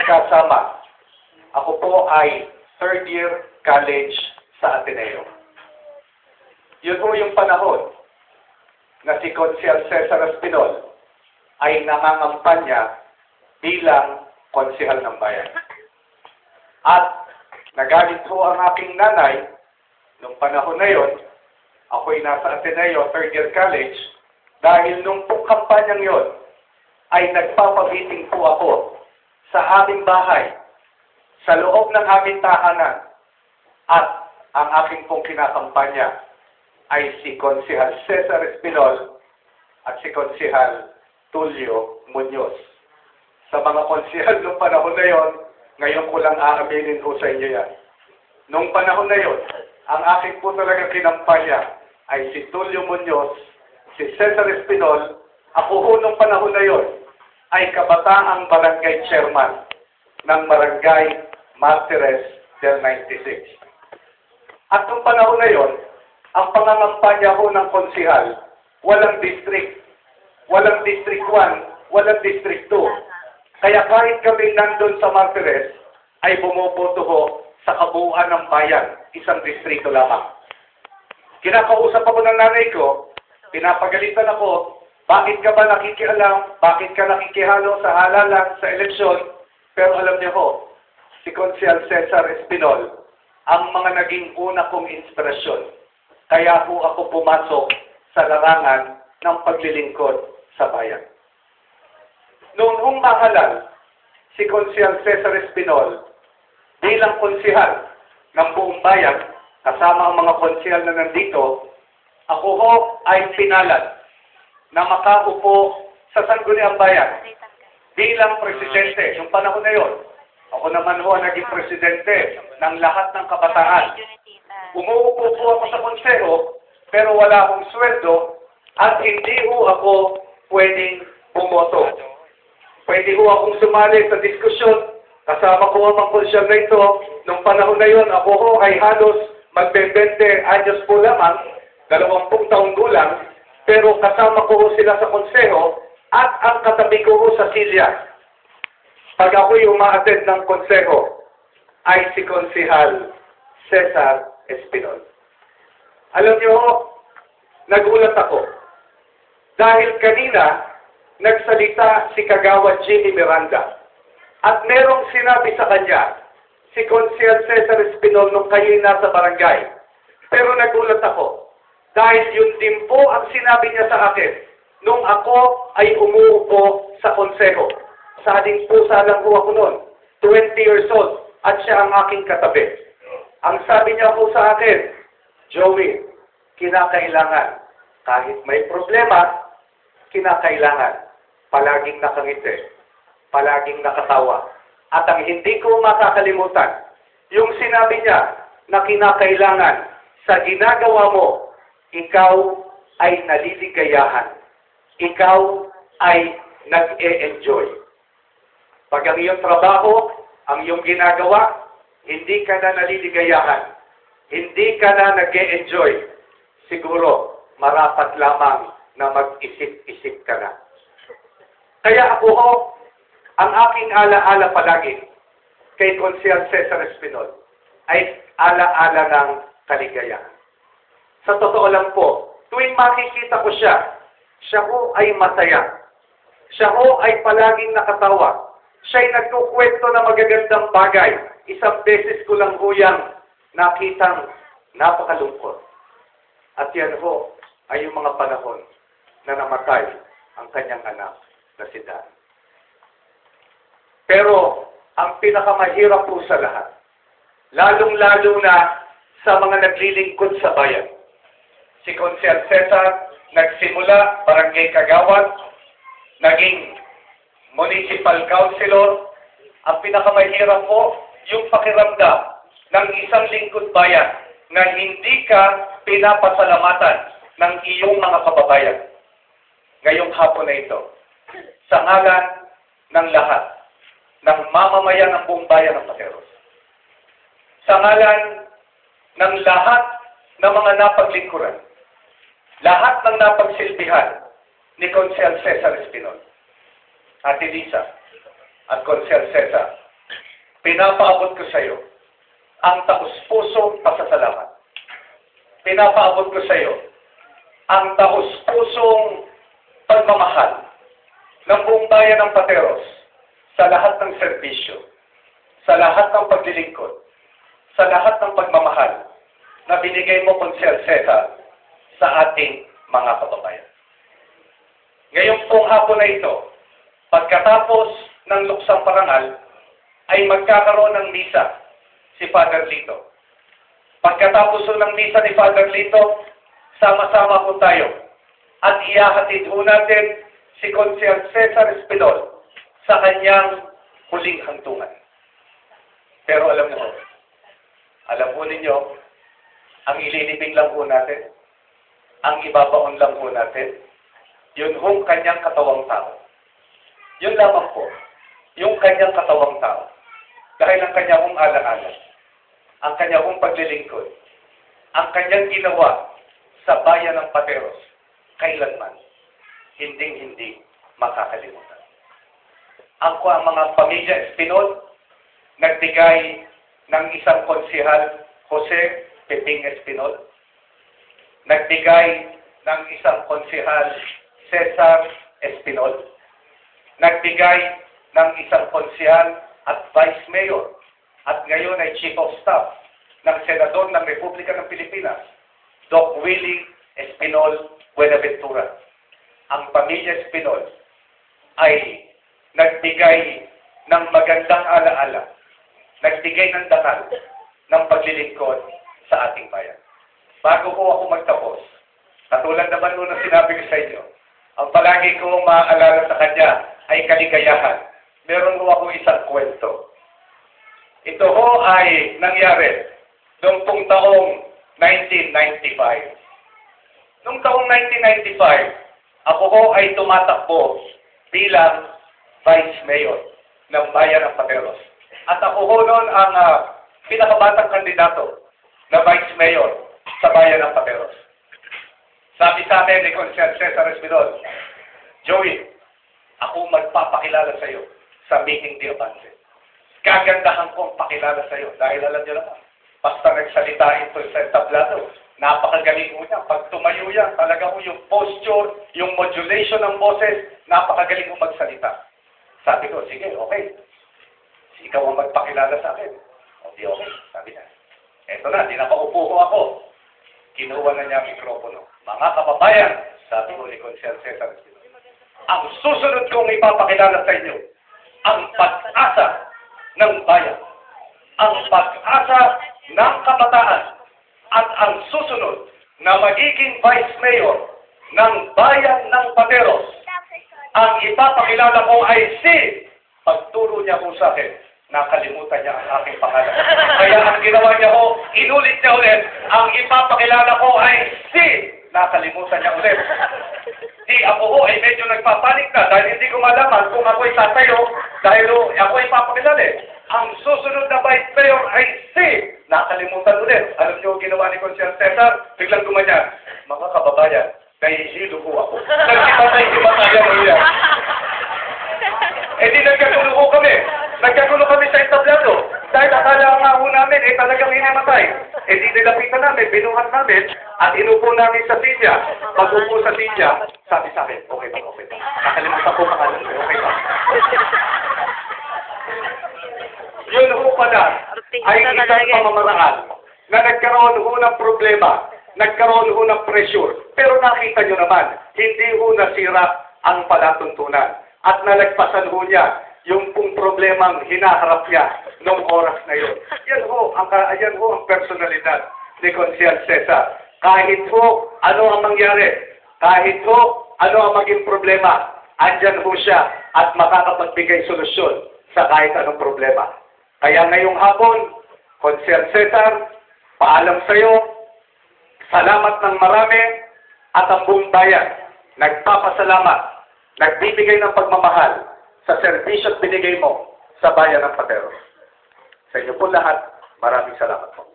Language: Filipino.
nagkasama. Ako po ay third year college sa Ateneo. Yun po yung panahon na si Konsehal Cesar Espinol ay nangangampanya bilang konsehal ng bayan. At nagalit po ang aking nanay nung panahon na yon. Ako'y nasa Ateneo, third year college, dahil nung pong kampanyang yon ay nagpapabiting po ako sa aming bahay, sa loob ng aming tahanan, at ang aking pong kinakampanya ay si Konsehal Cesar Espinol at si Konsehal Tulio Muñoz. Sa mga konsehal noong panahon na yon, ngayon ko lang aaminin po sa inyo yan. Noong panahon na yon, ang aking po talaga kinampanya ay si Tulio Muñoz, si Cesar Espinol. Ako ho noong panahon na yon ay kabataang barangay chairman ng Barangay Martires del 96. At noong panahon na yon, ang pangangampanya ho ng konsehal, walang district. Walang district 1, walang district 2. Kaya kahit kami nandun sa Martires, ay bumuboto ho sa kabuuan ng bayan, isang distrito lamang. Kinakausap ako ng nanay ko, pinapagalitan ako, bakit ka ba nakikialam, bakit ka nakikihalo sa halalan, sa eleksyon? Pero alam niyo ho, si Konsehal Cesar Espinol, ang mga naging una kong inspirasyon. Kaya po ako pumasok sa larangan ng paglilingkod sa bayan. Noong humahalal si Konsehal Cesar Espinol bilang konsehal ng buong bayan, kasama ang mga konsehal na nandito, ako ho ay pinalad na makaupo sa Sangguniang Bayan bilang presidente. Yung panahon na yon, ako naman ho ang naging presidente ng lahat ng kabataan. Umuupo po ako sa konseho, pero wala akong sweldo at hindi ho ako pwedeng bumoto. Pwede ho akong sumali sa diskusyon. Kasama ko ang mga konsyal na ito. Nung panahon na yon, ako ho ay halos mag-20 anyos po lamang, 20 taong gulang, pero kasama ko ho sila sa konseho at ang katabi ko ho sa silya. Pag ako'y uma-attend ng konseho, ay si Konsehal Cesar Espinol. Alam niyo ho, nagulat ako. Dahil kanina, nagsalita si Kagawad Jimmy Miranda. At merong sinabi sa kanya, si Konsehal Cesar Espinol nung kayo'y nasa barangay. Pero nagulat ako. Dahil yun din po ang sinabi niya sa akin nung ako ay umuupo sa konseho. Sading pusa lang po ako noon. 20 years old. At siya ang aking katabi. Ang sabi niya po sa akin, Joey, kinakailangan, kahit may problema, kinakailangan, palaging nakangiti, palaging nakatawa. At ang hindi ko makakalimutan, yung sinabi niya na kinakailangan, sa ginagawa mo, ikaw ay naliligayahan. Ikaw ay nag-e-enjoy. Pag ang iyong trabaho, ang iyong ginagawa, hindi ka na naliligayahan. Hindi ka na nag-e-enjoy. Siguro, marapat lamang na mag-isip-isip ka na. Kaya ako ho, ang aking ala-ala palagi kay Konsehal Cesar Espinol ay ala-ala ng kaligayahan. Sa totoo lang po, tuwing makikita ko siya, siya ho ay masaya. Siya ho ay palaging nakatawa. Siya'y nagkukwento na magagandang bagay. Isang beses ko lang ho yan nakitang napakalungkot. At yan ho ay yung mga panahon na namatay ang kanyang anak na si Dan. Pero ang pinakamahirap po sa lahat, lalong-lalo na sa mga naglilingkod sa bayan. Si Konsehal Cesar nagsimula barangay kagawad, naging municipal councilor. Ang pinakamahirap po, yung pakiramdam ng isang lingkod bayan na hindi ka pinapasalamatan ng iyong mga kababayan. Ngayong hapon na ito, sa ngalan ng lahat ng mamamayan ng buong bayan ng Pateros, sa ngalan ng lahat ng mga napaglingkuran, lahat ng napagsilbihan ni Konsehal Cesar Espinol, Ate Lisa at Konsehal Cesar, Pinapaabot ko sa iyo ang taus-pusong pasasalamat. Pinapaabot ko sa iyo ang taus-pusong pagmamahal ng buong bayan ng Pateros sa lahat ng serbisyo, sa lahat ng paglilingkod, sa lahat ng pagmamahal na binigay mo, Konsehal Cesar, sa ating mga kababayan. Ngayong pong hapon na ito, pagkatapos ng luksang parangal, ay magkakaroon ng misa si Father Lito. Pagkatapos ng misa ni Father Lito, sama-sama po tayo at ihahatid ho natin si Konsehal Cesar Espinol sa kanyang huling hantungan. Pero alam po ninyo, ang ililibing lang po natin, ang ibabaon lang po natin, yun hong kanyang katawang tao. Yun lamang po, yung kanyang katawang tao. Dahil ang kanyang hong alaala, ang kanyang hong paglilingkod, ang kanyang ginawa sa bayan ng Pateros, kailanman, hinding-hindi makakalimutan. Ang mga pamilya Espinol, nagbigay ng isang konsehal, Jose Peping Espinol, nagbigay ng isang konsehal, Cesar Espinol, nagbigay ng isang konsehal at Vice Mayor, at ngayon ay Chief of Staff ng Senador ng Republika ng Pilipinas, Doc Willie Espinol Buenaventura. Ang pamilya Espinol ay nagbigay ng magandang alaala, nagbigay ng dasal ng paglilingkod sa ating bayan. Bago ko ako magtapos, katulad naman nung sinabi ko sa inyo, ang palagi kong maaalala sa kanya ay kaligayahan. Meron ho ako isang kwento. Ito ho ay nangyari noong pong taong 1995. Noong taong 1995, ako ho ay tumatakbo bilang Vice Mayor ng Bayan ng Pateros. At ako ho noon ang pinakabatang kandidato na Vice Mayor sa Bayan ng Pateros. Sabi sa amin ni Konsehal Cesar Espinol, Joey, ako magpapakilala sa iyo sa meeting di avance. Kagandahan kong pakilala sa iyo dahil alam niyo naman, basta nagsalita ito sa tablado, napakagaling mo niya. Pag tumayo yan, talaga mo yung posture, yung modulation ng boses, napakagaling mo magsalita. Sabi ko, sige, okay. Ikaw ang magpakilala sa akin. O di okay, sabi niya. Eto na, di nakaupo ko ako. Kinuha na niya ang mikropono. Mga kababayan, sabi ko ni Konsehal Cesar Espinol, ang susunod kong ipapakilala sa inyo, ang pag-asa ng bayan, ang pag-asa ng kabataan, at ang susunod na magiging Vice Mayor ng Bayan ng Pateros. Ang ipapakilala ko ay si, pagturo niya po sa akin, nakalimutan niya ang aking pangalan. Kaya ang ginawa niya ko, inulit niya ulit, ang ipapakilala ko ay si, nakalimutan niya ulit. Di ako ho ay medyo nagpapanik na dahil hindi ko malaman kung ako'y tatayo dahil ako ay papakilala. Ang susunod na Vice Mayor ay si, nakalimutan ulit. Alam niyo ginawa ni Konsehal Cesar? Biglang gumanyan. Mga kababayan, nahihilo po ako. Nagkipatay-kipatayan mo yan. Eh di nagkagulo ko kami. Nagkagulo kami sa entablado. Dahil akala nga ho namin, talagang hinimatay. Eh di nilapitan namin, binuhat namin, at inupo namin sa silya. Pag-upo sa silya, sabi sa akin, okay ba, okay ba? Nakalimutan ko pangalan ko, okay ba? Yun ho pala ay isang pamamaraan na nagkaroon ho ng problema, nagkaroon ho ng pressure. Pero nakita nyo naman, hindi ho nasira ang palatuntunan. At nalagpasan ho niya yung pong problemang hinaharap niya noong oras na yun. Yan ho ang personalidad ni Konsehal Cesar. Kahit ho ano ang mangyari, kahit ho ano ang maging problema, andyan ho siya at makakapagbigay solusyon sa kahit anong problema. Kaya ngayong hapon, Konsehal Cesar, paalam sa iyo, salamat ng marami at ang buong bayan. Nagpapasalamat, nagbibigay ng pagmamahal sa serbisyo at binigay mo sa bayan ng Pateros. Sa inyo po lahat, maraming salamat po.